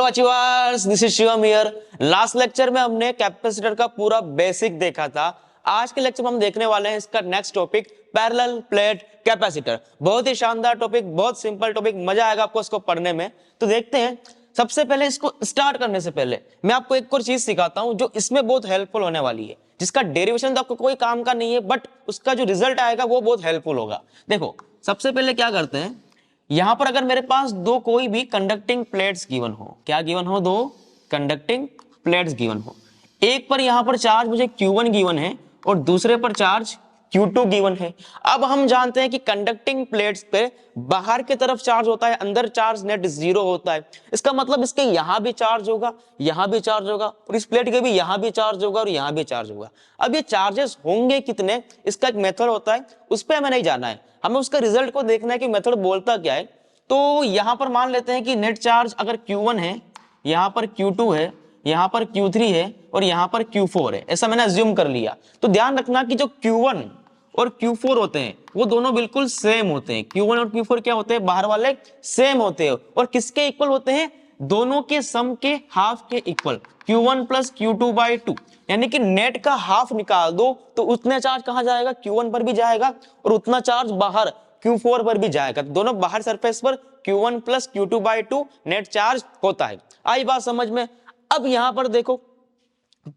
Achievers, this is Shivam here. Last lecture में हमने capacitor का पूरा बेसिक देखा था। आज के लेक्चर में हम देखने वाले हैं इसका next topic, parallel plate capacitor. बहुत ही शानदार टॉपिक, बहुत सिंपल टॉपिक, मजा आएगा आपको इसको पढ़ने में। तो देखते हैं। सबसे पहले इसको स्टार्ट करने से पहले मैं आपको एक और चीज सिखाता हूं जो इसमें बहुत हेल्पफुल होने वाली है, जिसका डेरिवेशन तो आपको कोई काम का नहीं है, बट उसका जो रिजल्ट आएगा वो बहुत हेल्पफुल होगा। देखो, सबसे पहले क्या करते हैं, यहां पर अगर मेरे पास दो कोई भी कंडक्टिंग प्लेट्स गिवन हो, क्या गिवन हो, दो कंडक्टिंग प्लेट्स गिवन हो, एक पर यहां पर चार्ज मुझे Q1 गिवन है और दूसरे पर चार्ज Q2 गिवन है। अब हम जानते हैं कि कंडक्टिंग प्लेट्स पे बाहर की तरफ चार्ज होता है, अंदर चार्ज नेट जीरो होता है। इसका मतलब इसके यहां भी चार्ज होगा, यहां भी चार्ज होगा, और इस प्लेट के भी यहां भी चार्ज होगा और यहां भी चार्ज होगा। अब ये चार्जेस होंगे कितने, इसका एक मेथड होता है, उस पर हमें नहीं जाना है, हमें उसका रिजल्ट को देखना है कि मेथड बोलता क्या है। तो यहां पर मान लेते हैं कि नेट चार्ज अगर Q1 है, यहां पर Q2 है, यहां पर Q3 है और यहां पर Q4 है, ऐसा मैंने अज्यूम कर लिया। तो ध्यान रखना कि जो Q1 और Q4 होते हैं वो दोनों बिल्कुल सेम होते हैं। Q1 और Q4 क्या होते हैं, बाहर वाले सेम होते हैं और किसके इक्वल होते हैं, दोनों के सम के हाफ के equal, Q1 plus Q2 by 2। यानी कि नेट का हाफ निकाल दो तो उतना चार्ज कहां जाएगा, Q1 पर भी जाएगा और उतना चार्ज बाहर Q4 पर भी जाएगा। तो दोनों बाहर सरफेस पर Q1 plus Q2 by 2 net charge होता है। आई बात समझ में। अब यहां पर देखो,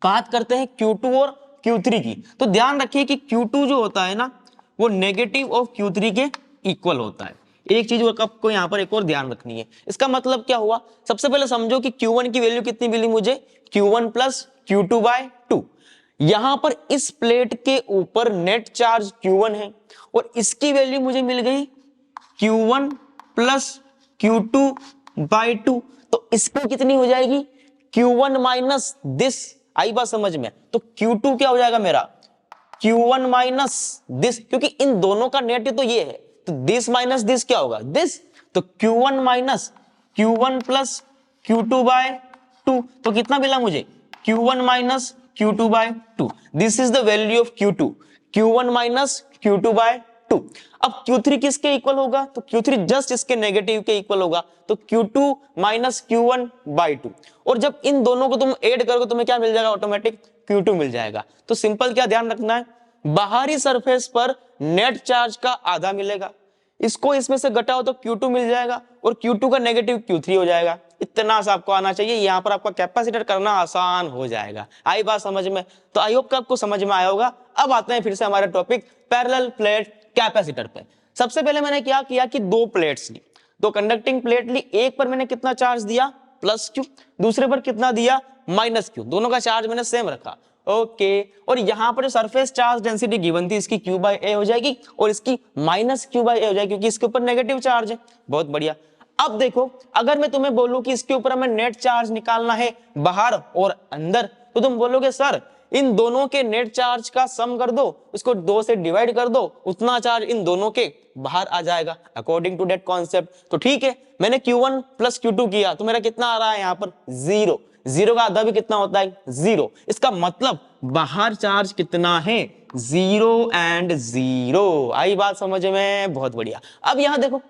बात करते हैं Q2 और Q3 की। तो ध्यान रखिए कि Q2 जो होता है ना, वो नेगेटिव ऑफ Q3 के इक्वल होता है। एक चीज आपको यहां पर एक और ध्यान रखनी है। इसका मतलब क्या हुआ, सबसे पहले समझो कि Q1 की वैल्यू कितनी मिली मुझे, Q1 प्लस Q2 बाय 2। यहां पर इस प्लेट के ऊपर नेट चार्ज Q1 है और इसकी वैल्यू मुझे मिल गई Q1 प्लस Q2 बाई 2। तो इसकी कितनी हो जाएगी, Q1 माइनस दिस। आई बात समझ में। तो Q2 क्या हो जाएगा मेरा, Q1 माइनस दिस, क्योंकि इन दोनों का नेट तो ये है, तो दिस माइनस दिस क्या होगा, दिस। तो Q1 minus Q1 plus Q2 by 2। तो कितना मिला मुझे, Q1 minus Q2 by 2। This is the value of Q2, Q1 minus Q2 by 2। अब Q3 किसके इक्वल होगा, तो Q3 जस्ट इसके नेगेटिव के इक्वल होगा, तो Q2 माइनस Q1 बाई 2। और जब इन दोनों को तुम ऐड करोगे तुम्हें क्या मिल जाएगा, ऑटोमेटिक Q2 मिल जाएगा। तो सिंपल क्या ध्यान रखना है, बाहरी सरफेस पर नेट चार्ज का आधा मिलेगा, इसको इसमें से घटाओ तो Q2 मिल जाएगा और Q2 का नेगेटिव Q3 हो जाएगा। इतना सा आपको आना चाहिए, यहां पर आपका कैपेसिटर करना आसान हो जाएगा। आई बात समझ में। तो आई होप कि आपको समझ में आया होगा। अब आते हैं फिर से हमारे टॉपिक पैरेलल प्लेट कैपेसिटर पे। सबसे पहले मैंने क्या किया कि दो प्लेट्स ली, दो कंडक्टिंग प्लेट ली, एक पर मैंने कितना चार्ज दिया, प्लस Q, दूसरे पर कितना दिया, माइनस Q। दोनों का चार्ज मैंने सेम रखा, ओके। और यहां पर जो सरफेस चार्ज डेंसिटी गिवन थी, इसकी Q बाई A हो जाएगी और इसकी माइनस Q बाई A हो जाएगी, क्योंकि इसके ऊपर नेगेटिव चार्ज है। बहुत बढ़िया। अब देखो, अगर मैं तुम्हें बोलूं कि इसके ऊपर हमें नेट चार्ज निकालना है बाहर और अंदर, तो तुम बोलोगे सर इन दोनों के नेट चार्ज का सम कर दो, उसको 2 से डिवाइड कर दो, उतना चार्ज इन दोनों के बाहर आ जाएगा अकॉर्डिंग टू दैट कॉन्सेप्ट। तो ठीक है, मैंने Q1 प्लस Q2 किया तो मेरा कितना आ रहा है, यहां पर 0। 0 का आधा भी कितना होता है, 0। इसका मतलब बाहर चार्ज कितना है, 0 एंड 0। आई बात समझ में, बहुत बढ़िया। अब यहां देखो,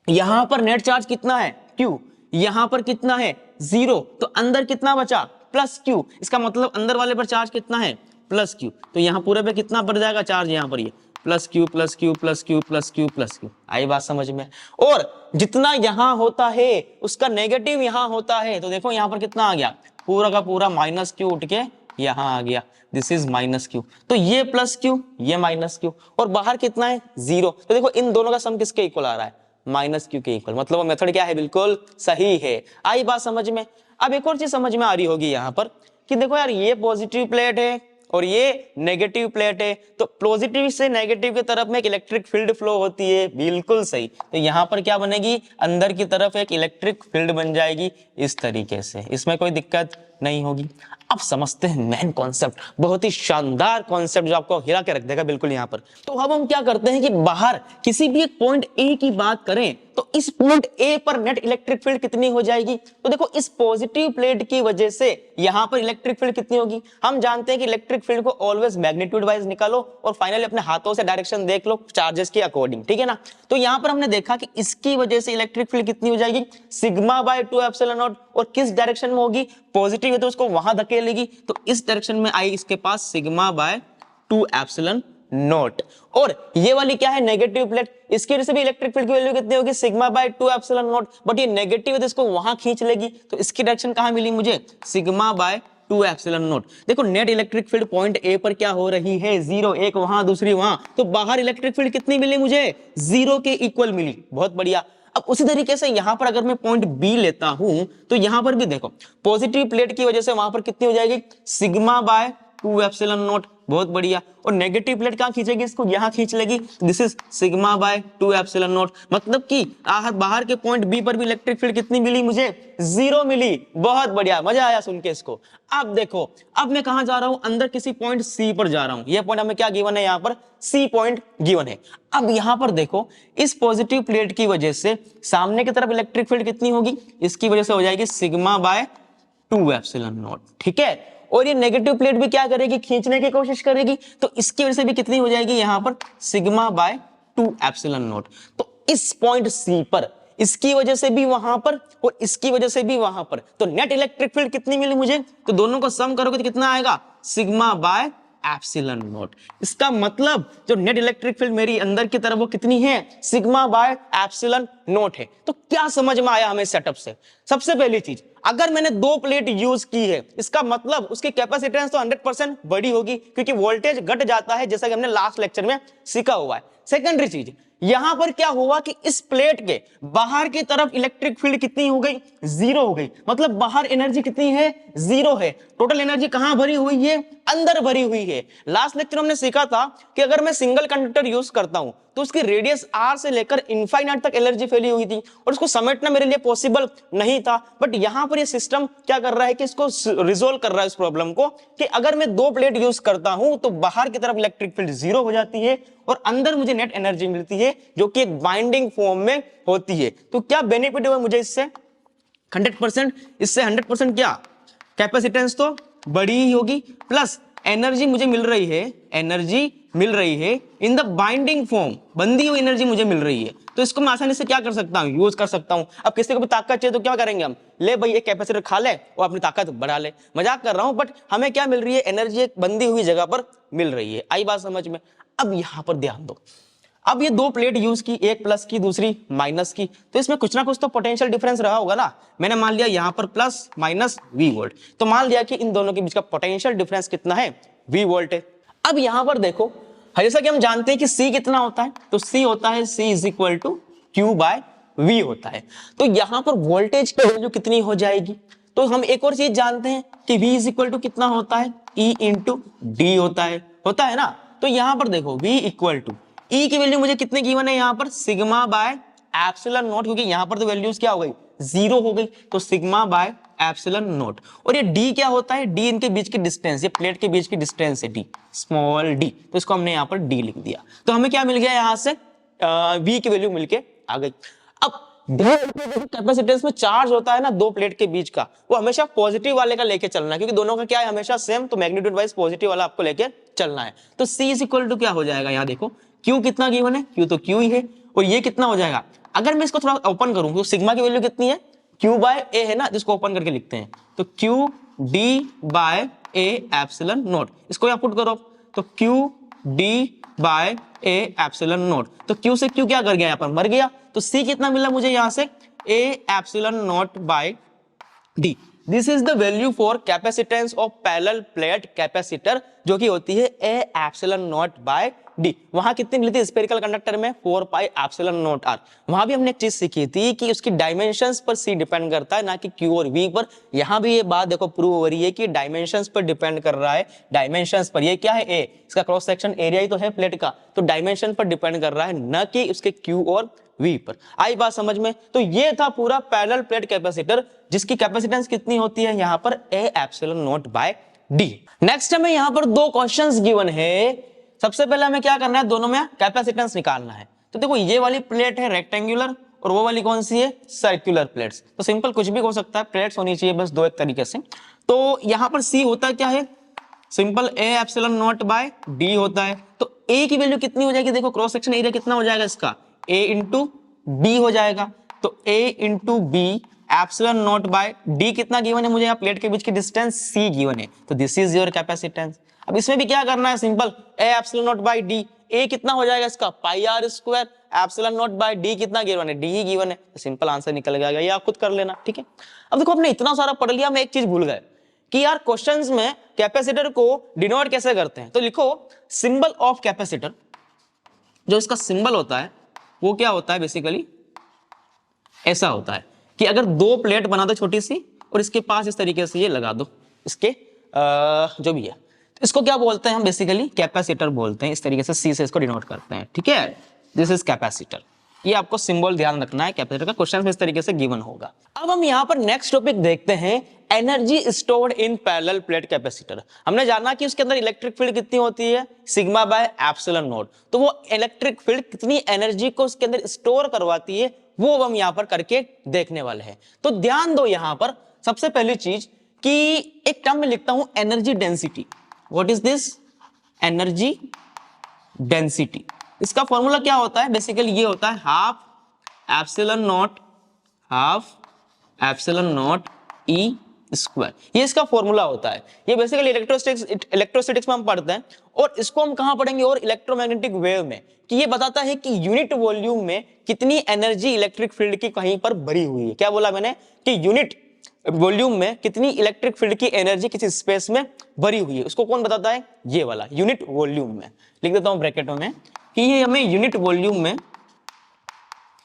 यहां पर नेट चार्ज कितना है, Q, यहां पर कितना है, 0। तो अंदर कितना बचा, प्लस Q। इसका मतलब अंदर वाले पर चार्ज कितना है, प्लस Q। तो यहां पूरे पे कितना बढ़ जाएगा चार्ज, यहां पर ये plus Q plus Q plus Q plus Q plus Q। आई बात समझ में। और जितना यहां होता है उसका नेगेटिव यहां होता है, तो देखो यहां पर कितना आ गया, पूरा का पूरा माइनस Q उठ के यहां आ गया, दिस इज माइनस Q। तो ये प्लस Q, ये माइनस Q, और बाहर कितना है, 0। तो देखो इन दोनों का सम किसके इक्वल आ रहा है, माइनस Q के इक्वल। मतलब मेथड क्या है, बिल्कुल सही है। आई बात समझ में। अब एक और चीज समझ में आ रही होगी यहां पर कि देखो यार, ये पॉजिटिव प्लेट है और ये नेगेटिव प्लेट है, तो पॉजिटिव से नेगेटिव की तरफ में एक इलेक्ट्रिक फील्ड फ्लो होती है, बिल्कुल सही। तो यहां पर क्या बनेगी, अंदर की तरफ एक इलेक्ट्रिक फील्ड बन जाएगी इस तरीके से, इसमें कोई दिक्कत नहीं होगी। अब समझते हैं मेन कॉन्सेप्ट, बहुत ही शानदार कॉन्सेप्ट जो आपको हिला के रख देगा बिल्कुल यहां पर। तो अब हम क्या करते हैं कि बाहर किसी भी एक पॉइंट ए की बात करें तो इस पॉइंट ए पर नेट इलेक्ट्रिक फील्ड कितनी हो जाएगी, तो देखो इस पॉजिटिव प्लेट की वजह से यहां पर इलेक्ट्रिक फील्ड कितनी होगी। हम जानते हैं कि इलेक्ट्रिक फील्ड को ऑलवेज मैग्नीट्यूड वाइज निकालो और फाइनली अपने हाथों से डायरेक्शन देख लो चार्जेस के अकॉर्डिंग, ठीक है ना। तो यहां पर हमने देखा कि इसकी वजह से इलेक्ट्रिक फील्ड कितनी हो जाएगी, सिग्मा बाय 2 एप्सिलॉन नॉट। और किस डायरेक्शन में होगी, पॉजिटिव है तो उसको वहां धकेलेगी, तो इस डायरेक्शन में आई इसके पास सिग्मा बाय 2 एप्सिलॉन नॉट। और ये वाली क्या है, नेगेटिव प्लेट, इसकी वजह से भी इलेक्ट्रिक फील्ड की वैल्यू कितनी होगी, sigma bye 2 epsilon not, but ये नेगेटिव है तो इसको वहां खींच लेगी, तो इसकी डायरेक्शन कहां मिली मुझे, सिग्मा बाय 2 एप्सिलॉन नॉट। देखो net electric field point A पर क्या हो रही है, जीरो, एक वहां दूसरी वहां, तो बाहर इलेक्ट्रिक फील्ड कितनी मिली मुझे, जीरो के इक्वल मिली, बहुत बढ़िया। अब उसी तरीके से यहां पर अगर मैं पॉइंट बी लेता हूं तो यहां पर भी देखो पॉजिटिव प्लेट की वजह से वहां पर कितनी हो जाएगी, सिग्मा बाय 2 एप्सिलॉन नॉट, बहुत बढ़िया। और नेगेटिव प्लेट कहां खींचेगी, इसको यहां खींच लेगी, this is sigma bye 2 epsilon not, मतलब कि बाहर के पॉइंट बी पर भी इलेक्ट्रिक फील्ड कितनी मिली मुझे, जीरो मिली, बहुत बढ़िया, मजा आया सुन के इसको। अब देखो, अब मैं कहां जा रहा हूं, अंदर किसी पॉइंट सी पर जा रहा हूं, ये पॉइंट हमें क्या गिवन है, यहां पर सी पॉइंट गिवन है। अब यहां पर देखो इस पॉजिटिव प्लेट की वजह से सामने की तरफ इलेक्ट्रिक फील्ड कितनी होगी, इसकी वजह से हो जाएगी सिग्मा बाय 2 एप्सिलॉन नॉट, ठीक है। और ये नेगेटिव प्लेट भी क्या करेगी, खींचने की कोशिश करेगी, तो इसकी वजह से भी कितनी हो जाएगी यहां पर, सिग्मा बाय 2 एप्सिलॉन नॉट। तो इस पॉइंट सी पर इसकी वजह से भी वहां पर और इसकी वजह से भी वहां पर, तो नेट इलेक्ट्रिक फील्ड कितनी मिली मुझे, तो दोनों को सम करोगे तो कितना आएगा, सिग्मा बाय एप्सिलॉन नॉट। इसका मतलब जो नेट इलेक्ट्रिक फील्ड मेरी अंदर की तरफ वो कितनी है, सिग्मा बाय एप्सिलॉन नॉट है। तो क्या समझ में आया हमें सेटअप से, सबसे पहली चीज, अगर मैंने दो प्लेट यूज की है इसका मतलब उसकी कैपेसिटेंस तो 100% बड़ी होगी, क्योंकि वोल्टेज घट जाता है जैसा कि हमने लास्ट लेक्चर में सीखा हुआ है। सेकेंडरी चीज, यहां पर क्या हुआ कि इस प्लेट के बाहर की तरफ इलेक्ट्रिक फील्ड कितनी हो गई, जीरो हो गई, मतलब बाहर एनर्जी कितनी है, जीरो है। टोटल एनर्जी कहां भरी हुई है, अंदर भरी हुई है। लास्ट लेक्चर हमने सीखा था कि अगर मैं सिंगल कंडक्टर यूज करता हूं तो उसकी रेडियस आर से लेकर इनफाइनाइट तक एनर्जी फैली हुई थी और उसको समेटना मेरे लिए पॉसिबल नहीं था, बट यहां पर ये सिस्टम क्या कर रहा है कि इसको रिजोल्व कर रहा है इस प्रॉब्लम को, कि अगर मैं दो प्लेट यूज करता हूं तो बाहर की तरफ इलेक्ट्रिक फील्ड जीरो हो जाती है और अंदर मुझे नेट एनर्जी मिलती है जो कि एक बाइंडिंग फॉर्म में होती है। तो क्या बेनिफिट हुआ मुझे इससे, 100%, इससे 100% क्या, कैपेसिटेंस तो बड़ी ही होगी, प्लस एनर्जी मुझे मिल रही है, एनर्जी मिल रही है इन द बाइंडिंग फॉर्म, बंधी हुई एनर्जी मुझे मिल रही है। तो इसको मैं आसानी से क्या कर सकता हूं, यूज कर सकता हूं। अब किसी को भी ताकत चाहिए तो क्या करेंगे हम, ले भाई एक कैपेसिटर खा ले और अपनी ताकत बढ़ा ले, मजाक कर रहा हूं, बट हमें क्या मिल रही है, एनर्जी एक बंधी हुई जगह पर मिल रही है। आई बात समझ में। अब यहां पर ध्यान दो, अब ये दो प्लेट यूज की, एक प्लस की दूसरी माइनस की, तो इसमें कुछ ना कुछ तो पोटेंशियल डिफरेंस रहा होगा ना। मैंने मान लिया यहां पर प्लस माइनस वी वोल्ट, तो मान लिया कि इन दोनों के बीच का पोटेंशियल डिफरेंस कितना है, वी वोल्ट है। अब यहां पर देखो, जैसा कि हम जानते हैं कि C कितना होता है, तो C होता है C is equal to Q by V होता है। तो यहां पर वोल्टेज की वैल्यू कितनी हो जाएगी, तो हम एक और चीज जानते हैं कि V इज इक्वल टू कितना होता है, E इंटू डी होता है ना। तो यहां पर देखो V इक्वल टू E की वैल्यू मुझे कितने गिवन है यहां पर, सिग्मा बाय एप्सिलॉन नॉट, क्योंकि यहां पर तो वैल्यूज क्या हो गई, जीरो हो गई, तो सिग्मा बाय एप्सिलॉन नॉट। और ये D क्या होता है, D इनके बीच की डिस्टेंस, ये प्लेट के बीच की डिस्टेंस है D, स्मॉल d, तो इसको हमने यहां पर D लिख दिया। तो हमें क्या मिल गया यहां से, V की वैल्यू मिलके आ गई। अब कैपेसिटेंस में चार्ज होता है ना दो प्लेट के बीच का, वो हमेशा पॉजिटिव वाले का लेके चलना है, क्योंकि दोनों का क्या है हमेशा सेम, तो मैग्नीट्यूड वाइज पॉजिटिव वाला आपको लेके चलना है। तो C इज इक्वल टू क्या हो जाएगा, यहाँ देखो Q कितना गिवन है, Q तो Q ही है, और ये कितना हो जाएगा, अगर मैं इसको थोड़ा ओपन करूं तो सिग्मा की वैल्यू कितनी है, Q बाय ए है ना, जिसको ओपन करके लिखते हैं, तो Q D by A epsilon naught, इसको यहाँ पुट करो, तो Q D by A epsilon naught, तो Q से Q क्या कर गया, यहाँ पर मर गया, तो C कितना मिला मुझे यहाँ से, A epsilon naught by D। This is the value for capacitance of parallel plate capacitor, जो कि होती है A epsilon naught by D। वहां कितनी मिली थी स्फेरिकल कंडक्टर में, 4 पाई एप्सिलॉन नॉट R। वहां भी हमने एक चीज सीखी थी कि उसकी डायमेंशंस पर C डिपेंड करता है, ना कि Q और V पर। यहां भी ये बात देखो प्रूव हो रही है कि डायमेंशंस पर डिपेंड कर रहा है, डायमेंशंस पर। ये क्या है, A, इसका क्रॉस सेक्शन एरिया ही तो है प्लेट का, तो डायमेंशन पर डिपेंड कर रहा है, न कि उसके Q और V पर। आई बात समझ में। तो ये था पूरा पैरेलल प्लेट कैपेसिटर, जिसकी कैपेसिटेंस कितनी होती है यहां पर, A epsilon naught by D। Next हमें यहां पर दो क्वेश्चंस गिवन है। सबसे पहले हमें क्या करना है, दोनों में कैपेसिटेंस निकालना है। तो देखो ये वाली प्लेट है रेक्टेंगुलर और वो वाली कौन सी है, सर्कुलर प्लेट्स। तो सिंपल कुछ भी हो सकता है, प्लेट्स होनी चाहिए बस दो एक तरीके से। तो यहां पर C होता क्या है, simple A epsilon naught by D होता है। तो A की वैल्यू कितनी हो जाएगी, देखो क्रॉस सेक्शन एरिया कितना हो जाएगा इसका, A इंटू B हो जाएगा। तो A into B epsilon naught by D कितना गिवन है मुझे, यहाँ प्लेट के बीच की डिस्टेंस c गिवन है, तो दिस इज योर कैपेसिटेंस। अब इसमें भी क्या करना है, simple, A epsilon naught by d, A कितना हो जाएगा इसका pi r square, epsilon naught by D कितना गिवन है, डी ही गिवन है, तो सिंपल आंसर निकल गया, ये आप खुद कर लेना, ठीक है। अब देखो आपने इतना सारा पढ़ लिया, मैं एक चीज भूल गए कि यार क्वेश्चंस में कैपेसिटर को डिनोट कैसे करते हैं, तो लिखो सिंबल ऑफ कैपेसिटर, जो इसका सिंबल होता है वो क्या होता है, बेसिकली ऐसा होता है कि अगर दो प्लेट बना दो छोटी सी और इसके पास इस तरीके से ये लगा दो, इसके जो भी है, तो इसको क्या बोलते हैं हम, बेसिकली कैपेसिटर बोलते हैं। इस तरीके से सी से इसको डिनोट करते हैं, ठीक है, दिस इज कैपेसिटर। ये आपको सिंबल ध्यान रखना है, कैपेसिटर का क्वेश्चन में इस तरीके से गिवन होगा। अब हम यहाँ पर नेक्स्ट टॉपिक देखते हैं, energy stored in parallel plate capacitor. हमने जाना कि उसके अंदर इलेक्ट्रिक फील्ड कितनी होती है, सिग्मा बाय एप्सिलॉन नॉट, तो वो इलेक्ट्रिक फील्ड कितनी एनर्जी को उसके अंदर स्टोर करवाती है, वो हम यहाँ पर करके देखने वाले हैं। तो ध्यान दो यहाँ पर सबसे पहली चीज कि एक टर्म में लिखता हूं energy density. What is this, energy density. इसका फॉर्मूला क्या होता है, बेसिकली ये होता है half epsilon not E square, ये इसका फॉर्मूला होता है। ये बेसिकली इलेक्ट्रोस्टैटिक्स में हम पढ़ते हैं, और इसको हम कहां पढ़ेंगे, और इलेक्ट्रोमैग्नेटिक वेव में, कि ये बताता है कि यूनिट वॉल्यूम में कितनी एनर्जी इलेक्ट्रिक फील्ड की कहीं पर भरी हुई है। क्या बोला मैंने, कि यूनिट वॉल्यूम में कितनी इलेक्ट्रिक फील्ड की एनर्जी किसी स्पेस में भरी हुई है, उसको कौन बताता है, ये वाला यूनिट वॉल्यूम में। लिख देता हूं ब्रैकेटों में कि ये हमें यूनिट वॉल्यूम में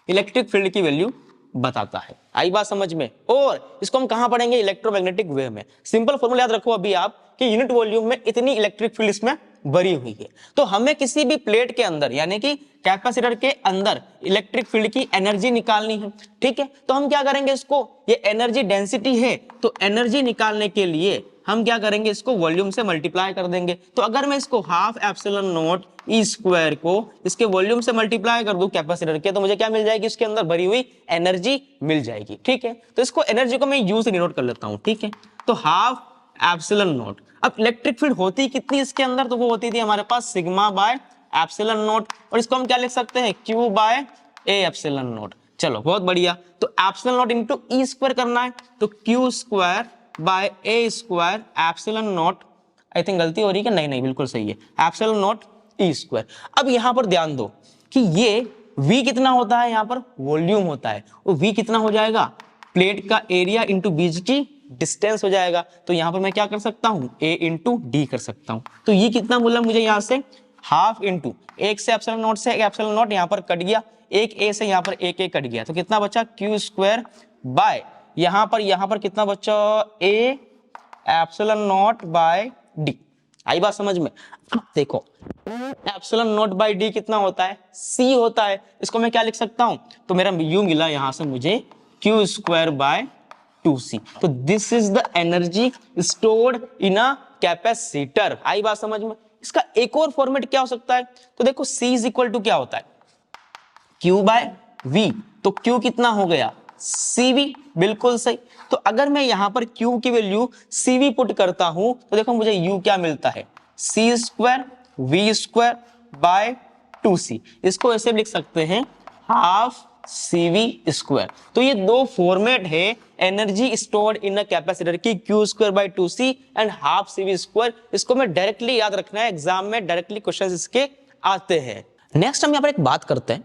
इलेक्ट्रिक फील्ड की वैल्यू बताता है। आई बात समझ में। और इसको हम कहां पढ़ेंगे, इलेक्ट्रोमैग्नेटिक वेव में। सिंपल फॉर्मूला याद रखो अभी आप कि यूनिट वॉल्यूम में इतनी इलेक्ट्रिक फील्ड इसमें भरी हुई है। तो हमें किसी भी प्लेट के अंदर यानी कि कैपेसिटर के अंदर इलेक्ट्रिक फील्ड की एनर्जी निकालनी है, ठीक है। तो हम क्या करेंगे, इसको, ये एनर्जी डेंसिटी है, तो एनर्जी निकालने के लिए हम क्या करेंगे, इसको वॉल्यूम से मल्टीप्लाई कर देंगे। तो अगर मैं इसको half epsilon not E square को इसके वॉल्यूम से मल्टीप्लाई कर दूं कैपेसिटर के, तो मुझे क्या मिल जाएगी, इसके अंदर भरी हुई एनर्जी मिल जाएगी, ठीक है। तो इसको एनर्जी को मैं यू से डिनोट कर लेता हूं, ठीक है। तो हाफ एप्सिलॉन नॉट, अब इलेक्ट्रिक फील्ड होती कितनी इसके अंदर, तो वो होती थी हमारे पास सिग्मा बाय एप्सिलॉन नॉट, और इसको हम क्या लिख सकते हैं, Q by A epsilon naught. चलो बहुत बढ़िया, तो epsilon naught into E square करना है, तो Q square by A square epsilon naught, I think गलती हो रही है कि नहीं, बिल्कुल सही है, एप्सिलॉन नॉट ई स्क्वायर। अब यहां पर ध्यान दो कि ये v कितना होता है, यहां पर वॉल्यूम होता है, और v कितना हो जाएगा, प्लेट का एरिया इंटू बीच की डिस्टेंस हो जाएगा। तो यहां पर मैं क्या कर सकता हूं, a इंटू डी कर सकता हूं। तो ये कितना बोला मुझे, यहां से हाफ इंटू एक से एप्सिलॉन नॉट से एप्सिलॉन नॉट यहां पर कट गया, एक a से यहां पर एक a कट गया, तो कितना बचा, क्यू स्क्वायर बाय यहां पर कितना बचा, a epsilon naught by d. आई बात समझ में। अब देखो एप्सिलॉन नॉट बाय डी कितना होता है, c होता है। इसको मैं क्या लिख सकता हूं, तो मेरा यू मिला यहां से मुझे क्यू स्क्वायर बाय 2c। तो this is the energy stored in a capacitor. आई बात समझ में। इसका एक और फॉर्मेट क्या हो सकता है, तो देखो c इज इक्वल टू क्या होता है, q बाय v, तो q कितना हो गया, cv, बिल्कुल सही। तो अगर मैं यहां पर q की वैल्यू cv पुट करता हूं, तो देखो मुझे u क्या मिलता है, c square v square by 2c। इसको ऐसे लिख सकते हैं हाफ cv स्क्वायर। तो ये दो फॉर्मेट है energy stored in a capacitor की, q square by 2c and half cv square. इसको मैं डायरेक्टली याद रखना है, एग्जाम में डायरेक्टली क्वेश्चंस इसके आते हैं। नेक्स्ट हम यहाँ पर एक बात करते हैं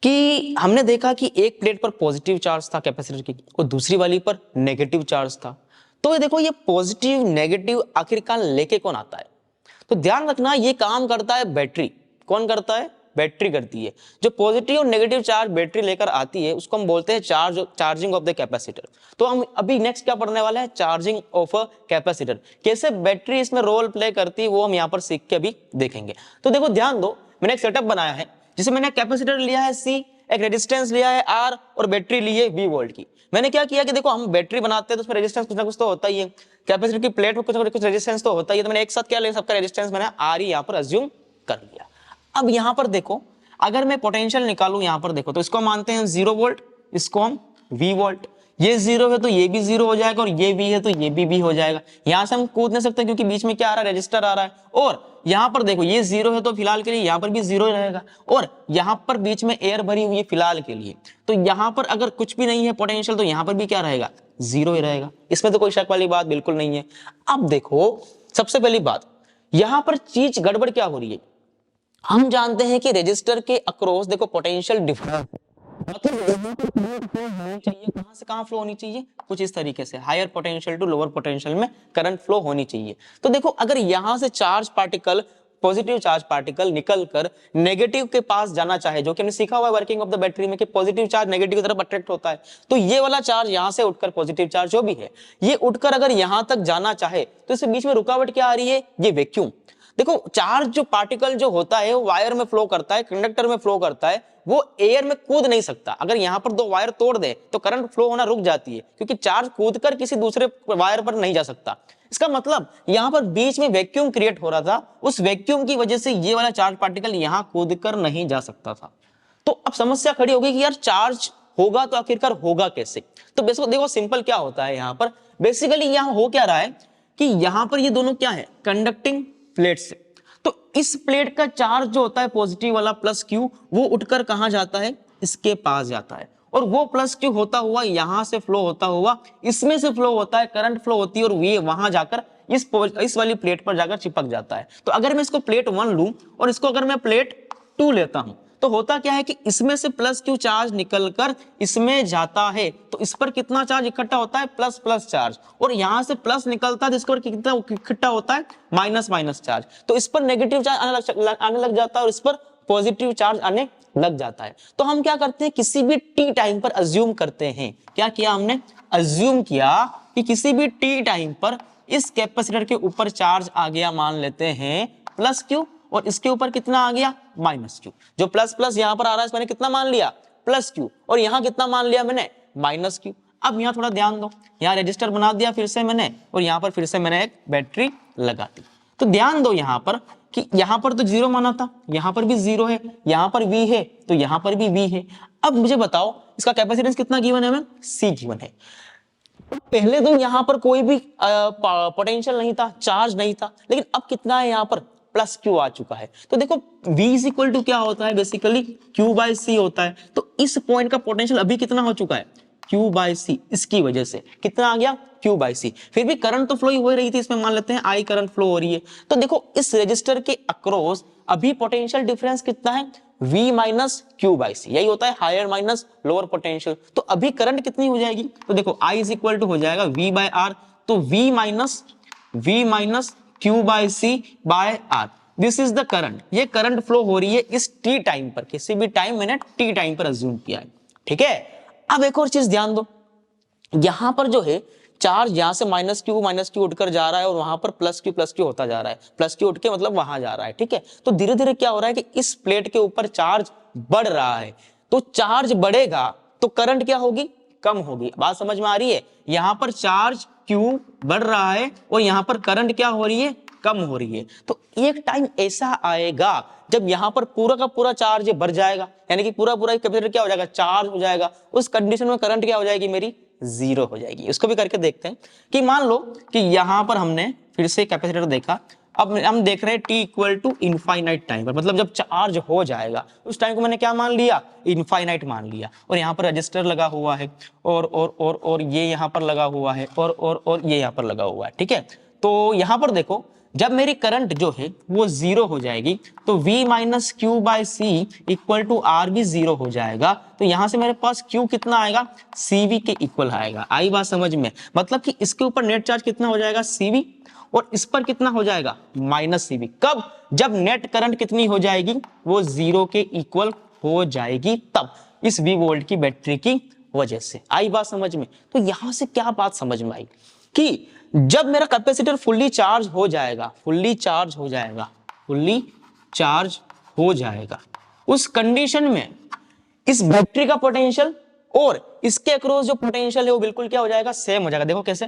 कि हमने देखा कि एक प्लेट पर पॉजिटिव चार्ज था कैपेसिटर की, और दूसरी वाली पर नेगेटिव चार्ज था। तो ये देखो ये पॉजिटिव नेगेटिव आखिरकार लेके कौन आता है, तो ध्यान रखना ये काम करता है बैटरी। कौन करता है, बैटरी करती है। जो पॉजिटिव और नेगेटिव चार्ज बैटरी लेकर आती है उसको हम बोलते हैं चार्जिंग ऑफ द कैपेसिटर। तो हम अभी नेक्स्ट क्या पढ़ने वाले हैं, चार्जिंग ऑफ अ कैपेसिटर। कैसे बैटरी इसमें रोल प्ले करती है वो हम यहाँ पर सीख के अभी देखेंगे। तो देखो ध्यान दो, मैंने एक सेटअप बनाया है जिसे मैंने कैपेसिटर लिया है C, एक रेजिस्टेंस लिया है R, और बैटरी ली है V वोल्ट की। मैंने क्या किया कि देखो हम बैटरी बनाते हैं तो उसमें रेजिस्टेंस कुछ ना कुछ तो होता ही है, कैपेसिटर की प्लेट में कुछ ना कुछ रेजिस्टेंस तो होता ही है। तो मैंने एक साथ क्या लिया, सबका रेजिस्टेंस मैंने R यहाँ पर अज्यूम कर लिया। अब यहाँ पर देखो अगर मैं पोटेंशियल निकालूं, यहाँ पर देखो तो इसको मानते हैं 0 वोल्ट, इसको हम V वोल्ट। ये जीरो है तो ये भी जीरो हो जाएगा, और ये भी है तो ये भी हो जाएगा। यहां से हम कूद नहीं सकते क्योंकि बीच में क्या आ रहा है, रजिस्टर आ रहा है। और यहां पर देखो ये जीरो है तो फिलहाल के लिए यहां पर भी जीरो ही रहेगा, और यहां पर बीच में एयर भरी हुई है फिलहाल के लिए, तो यहां पर अगर कुछ भी नहीं है पोटेंशियल तो यहां पर भी क्या रहेगा, जीरो ही रहेगा। इसमें तो कोई शक वाली बात बिल्कुल नहीं है। अब देखो सबसे पहली बात, यहां पर चीज गड़बड़ क्या हो रही है, हम जानते हैं कि रजिस्टर के अक्रॉस देखो पोटेंशियल डिफरेंस, मतलब यहाँ पर करंट फ्लो होनी चाहिए, कहां से कहां फ्लो होनी चाहिए, कुछ इस तरीके से higher potential to lower potential में करंट फ्लो होनी चाहिए। तो देखो अगर यहां से charge particle, positive charge particle निकलकर नेगेटिव के पास जाना चाहे, जो कि हमने सीखा हुआ है वर्किंग ऑफ द बैटरी में कि पॉजिटिव चार्ज नेगेटिव की तरफ अट्रैक्ट होता है, तो ये वाला चार्ज यहां से उठकर पॉजिटिव चार्ज जो भी है ये उठकर अगर यहां तक जाना चाहे तो इसके बीच में रुकावट क्या आ रही है, ये वैक्यूम। देखो चार्ज जो पार्टिकल जो होता है वो वायर में फ्लो करता है, कंडक्टर में फ्लो करता है, वो एयर में कूद नहीं सकता। अगर यहां पर दो वायर तोड़ दे तो करंट फ्लो होना रुक जाती है, क्योंकि चार्ज कूदकर किसी दूसरे वायर पर नहीं जा सकता। इसका मतलब यहां पर बीच में वैक्यूम क्रिएट हो रहा था, उस वैक्यूम की वजह से ये वाला चार्ज पार्टिकल यहां कूदकर नहीं जा सकता था। तो अब समस्या खड़ी होगी कि यार चार्ज होगा तो आखिरकार होगा कैसे। तो बेसिकली देखो सिंपल क्या होता है, यहां पर बेसिकली यहां हो क्या रहा है कि यहां पर ये दोनों क्या है, कंडक्टिंग प्लेट से, तो इस प्लेट का चार्ज जो होता है पॉजिटिव वाला प्लस क्यू, वो उठकर कहां जाता है, इसके पास जाता है, और वो प्लस क्यू होता हुआ यहां से फ्लो होता हुआ इसमें से फ्लो होता है, करंट फ्लो होती है, और ये वहां जाकर इस वाली प्लेट पर जाकर चिपक जाता है। तो अगर मैं इसको प्लेट 1 लूं और इसको अगर मैं प्लेट 2 लेता हूं, तो होता क्या है कि इसमें से प्लस क्यू चार्ज निकलकर इसमें जाता है, तो इस पर कितना चार्ज इकट्ठा होता है, प्लस प्लस चार्ज, और यहां से प्लस निकलता है, जिसको कितना इकट्ठा होता है, माइनस माइनस चार्ज। तो इस पर नेगेटिव चार्ज आने लग जाता है और इस पर पॉजिटिव चार्ज आने लग जाता है। तो हम क्या करते हैं, किसी भी टी टाइम पर अज्यूम करते हैं, क्या किया हमने, अज्यूम किया कि किसी भी टी टाइम पर इस कैपेसिटर के ऊपर चार्ज आ गया, मान लेते हैं प्लस क्यू, और इसके ऊपर कितना आ गया, माइनस क्यू। जो प्लस प्लस यहां पर आ रहा है मैंने कितना मान लिया, प्लस क्यू, और यहां कितना मान लिया मैंने, माइनस क्यू। अब यहां थोड़ा ध्यान दो, यहां रजिस्टर बना दिया फिर से मैंने, और यहां पर फिर से मैंने एक बैटरी लगा दी। तो ध्यान दो यहां पर कि यहां पर तो जीरो माना था, यहां पर भी जीरो है, यहां पर वी है तो यहां पर भी वी है। अब मुझे बताओ इसका कैपेसिटेंस कितना गिवन है, हमें सी गिवन है। पहले तो यहां पर कोई भी पोटेंशियल नहीं था, चार्ज नहीं था, लेकिन अब कितना है, यहां पर प्लस क्यू आ चुका है। तो देखो V इज इक्वल टू क्या होता है, बेसिकली Q बाय सी होता है। तो इस पॉइंट का पोटेंशियल अभी कितना हो चुका है, Q बाय सी, इसकी वजह से कितना आ गया, Q बाय सी। फिर भी करंट तो फ्लो ही हो रही थी, इसमें मान लेते हैं I करंट फ्लो हो रही है। तो देखो इस रजिस्टर के अक्रॉस अभी पोटेंशियल डिफरेंस कितना है, V माइनस क्यू बाई सी, यही होता है हायर माइनस लोअर पोटेंशियल। तो अभी करंट कितनी हो जाएगी, तो देखो I इज इक्वल टू हो जाएगा V बाय आर, तो V minus Q by C by R, this is the current. ये करंट फ्लो हो रही है इस टी टाइम पर, किसी भी टाइम मैंने टी टाइम पर अज्यूम किया है, ठीक है। अब एक और चीज ध्यान दो, यहां पर जो है चार्ज यहां से माइनस क्यू उठकर जा रहा है, और वहां पर प्लस क्यू होता जा रहा है, प्लस क्यू उठ के मतलब वहां जा रहा है, ठीक है। तो धीरे धीरे क्या हो रहा है कि इस प्लेट के ऊपर चार्ज बढ़ रहा है, तो चार्ज बढ़ेगा तो करंट क्या होगी, कम होगी। बात समझ में आ रही है, यहां पर चार्ज क्यू बढ़ रहा है और यहां पर करंट क्या हो रही है, कम हो रही है। तो एक टाइम ऐसा आएगा जब यहां पर पूरा का पूरा चार्ज बढ़ जाएगा, यानी कि पूरा कैपेसिटर क्या हो जाएगा, चार्ज हो जाएगा। उस कंडीशन में करंट क्या हो जाएगी, मेरी जीरो हो जाएगी। उसको भी करके देखते हैं कि मान लो कि यहां पर हमने फिर से कैपेसिटर देखा, अब हम देख रहे हैं t equal to infinite time पर, मतलब जब चार्ज हो जाएगा उस टाइम को मैंने क्या मान लिया, इनफाइनाइट मान लिया। और यहाँ पर रजिस्टर लगा हुआ है, और ये यहाँ पर लगा हुआ है, और ये यहाँ पर लगा हुआ है, ठीक है। तो यहाँ पर देखो जब मेरी करंट जो है वो जीरो हो जाएगी, तो V minus Q by C equal to R भी जीरो हो जाएगा। तो यहां से मेरे पास Q कितना आएगा, CV के इक्वल आएगा। आई बात समझ में, मतलब कि इसके ऊपर नेट चार्ज कितना हो जाएगा, CV, और इस पर कितना हो जाएगा, माइनस CV। कब, जब नेट करंट कितनी हो जाएगी, वो जीरो के इक्वल हो जाएगी, तब इस V वोल्ट की बैटरी की वजह से। आई बात समझ में। तो यहां से क्या बात समझ में आई कि जब मेरा कैपेसिटर फुल्ली चार्ज हो जाएगा, उस कंडीशन में इस बैटरी का पोटेंशियल और इसके अक्रॉस जो पोटेंशियल है वो बिल्कुल क्या हो जाएगा, सेम हो जाएगा। देखो कैसे,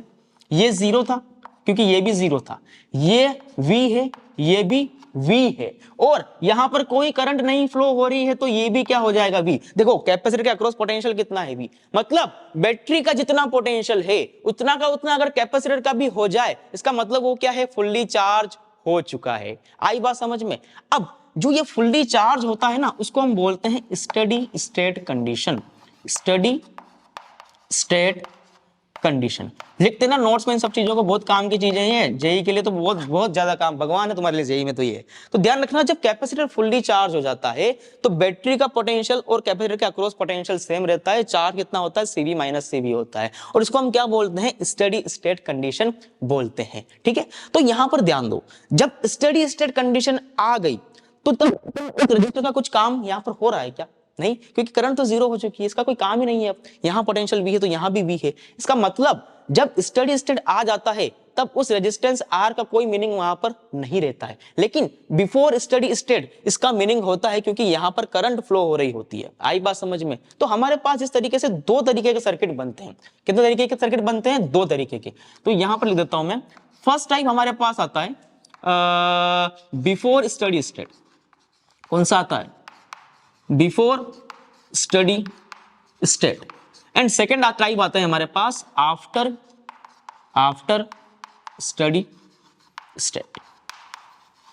ये जीरो था क्योंकि ये भी जीरो था, ये V है, ये भी V है और यहां पर कोई करंट नहीं फ्लो हो रही है तो ये भी क्या हो जाएगा V। देखो कैपेसिटर के अक्रॉस पोटेंशियल कितना है V, मतलब बैटरी का जितना पोटेंशियल है उतना का उतना अगर कैपेसिटर का भी हो जाए इसका मतलब वो क्या है, फुल्ली चार्ज हो चुका है। आई बात समझ में। अब जो ये फुल्ली चार्ज होता है ना उसको हम बोलते हैं steady state condition. Steady state condition लिखते ना नोट्स में, इन सब चीजों को, बहुत काम की चीजें हैं। जेई के लिए तो बहुत बहुत ज्यादा काम, भगवान है तुम्हारे लिए जेई में तो ये। तो ध्यान रखना जब कैपेसिटर फुल्ली चार्ज हो जाता है तो बैटरी का पोटेंशियल और कैपेसिटर के अक्रॉस पोटेंशियल सेम रहता है। चार्ज कितना होता है, सीवी माइनस सीवी होता है और इसको हम क्या बोलते हैं, स्टेडी स्टेट कंडीशन बोलते हैं। ठीक है, तो यहां पर ध्यान दो, जब स्टेडी स्टेट कंडीशन आ गई तो तब उस रजिस्टर का कुछ काम यहां पर हो रहा है क्या, नहीं, क्योंकि करंट तो जीरो हो चुकी है, इसका कोई काम ही नहीं है। अब यहां पोटेंशियल V है तो यहां भी V है। इसका मतलब जब स्टेडी स्टेट आ जाता है तब उस रेजिस्टेंस R का कोई मीनिंग वहां पर नहीं रहता है, लेकिन बिफोर स्टेडी स्टेट इसका मीनिंग होता है क्योंकि यहां पर करंट फ्लो हो रही होती है। आई बात समझ में। तो हमारे पास इस तरीके से दो तरीके के सर्किट बनते हैं। कितने तरीके के सर्किट बनते हैं, दो तरीके के। तो यहां पर लिख देता हूं मैं, फर्स्ट टाइप हमारे पास आता है बिफोर स्टेडी स्टेट। कौन सा आता है, before steady state. And second type आता है हमारे पास आफ्टर स्टडी स्टेट।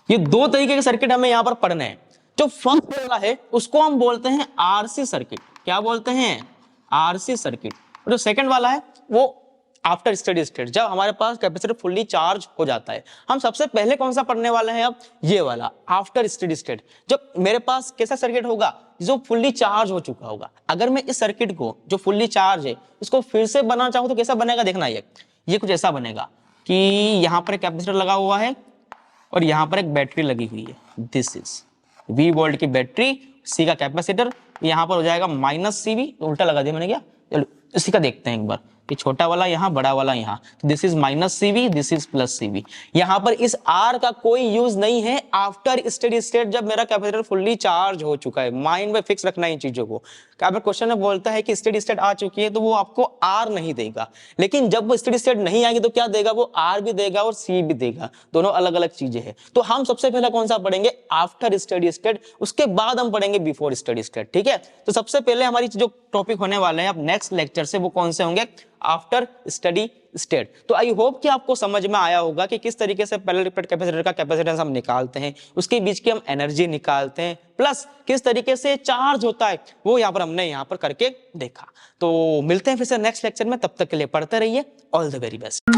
ये दो तरीके के सर्किट हमें यहां पर पढ़ने हैं। जो फर्स्ट वाला है उसको हम बोलते हैं आरसी सर्किट। क्या बोलते हैं, आरसी सर्किट। और जो सेकेंड वाला है वो आफ्टर स्टेडी स्टेट, जब हमारे पास कैपेसिटर फुल्ली चार्ज हो जाता है। हम सबसे पहले कौन सा पढ़ने वाले हैं, अब ये वाला आफ्टर स्टेडी स्टेट। जब मेरे पास कैसा सर्किट होगा, जो फुल्ली चार्ज हो चुका होगा। अगर मैं इस सर्किट को जो फुल्ली चार्ज है इसको फिर से बनाना चाहूं तो कैसा बनेगा, देखना ये कुछ ऐसा बनेगा कि यहां पर एक कैपेसिटर लगा हुआ है और यहां पर एक बैटरी लगी हुई है। दिस इज V वोल्ट की बैटरी, C का कैपेसिटर, यहां पर हो जाएगा माइनस CV, उल्टा लगा दिया मैंने क्या। चलो इसी का देखते हैं एक बार, ये छोटा वाला यहाँ, बड़ा वाला यहाँ। This is minus CV, this is plus CV। यहाँ पर इस R का कोई यूज नहीं है आफ्टर स्टेडी स्टेट, जब मेरा कैपेसिटर फुल्ली चार्ज हो चुका है। माइंड में फिक्स रखना इन चीजों को। क्वेश्चन में बोलता है कि स्टेडी स्टेट आ चुकी है तो वो आपको R नहीं देगा, लेकिन जब वो स्टेडी स्टेट नहीं आएगी तो क्या देगा, वो R भी देगा और C भी देगा। दोनों अलग अलग चीजें हैं। तो हम सबसे पहले कौन सा पढ़ेंगे, आफ्टर स्टेडी स्टेट, उसके बाद हम पढ़ेंगे बिफोर स्टेडी स्टेट। ठीक है, तो सबसे पहले हमारी जो टॉपिक होने वाले हैं अब नेक्स्ट लेक्चर से, वो कौन से होंगे, आफ्टर स्टेडी स्टेट। तो आई होप कि आपको समझ में आया होगा कि किस तरीके से पैरेलल कैपेसिटर का कैपेसिटेंस हम निकालते हैं, उसके बीच की हम एनर्जी निकालते हैं, प्लस किस तरीके से चार्ज होता है वो यहां पर हमने यहां पर करके देखा। तो मिलते हैं फिर से नेक्स्ट लेक्चर में, तब तक के लिए पढ़ते रहिए। All the very best.